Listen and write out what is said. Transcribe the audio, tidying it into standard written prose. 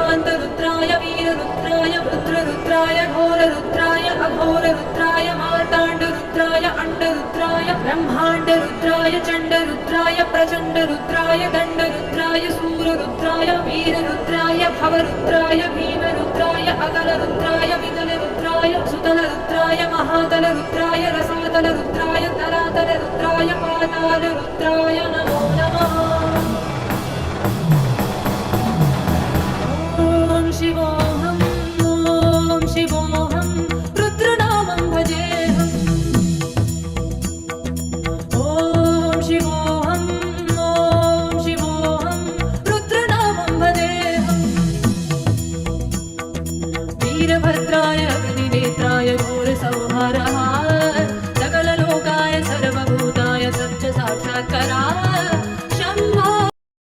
शान्तरुद्राय वीररुद्राय रुद्ररुद्राय घोररुद्राय अघोररुद्राय मार्ताण्डरुद्राय अण्डरुद्राय ब्रह्माण्डरुद्राय चण्डरुद्राय प्रचण्डरुद्राय दण्डरुद्राय सूररुद्राय वीररुद्राय भवरुद्राय भीमरुद्राय अकलरुद्राय विकलरुद्राय सुतलरुद्राय महातलरुद्राय रसातलरुद्राय तलातलरुद्राय पातालरुद्राय नमो नमः। ॐ शिवोऽहम् ॐ शिवोऽहम् रुद्रनामं भजेऽहम्। ॐ शिवोऽहम् ॐ शिवोऽहम् रुद्रनामं भजेऽहम्। वीरभद्राय अग्निनेत्राय घोरसंहारः सकललोकाय सर्वभूताय सच्च साक्षात्काराय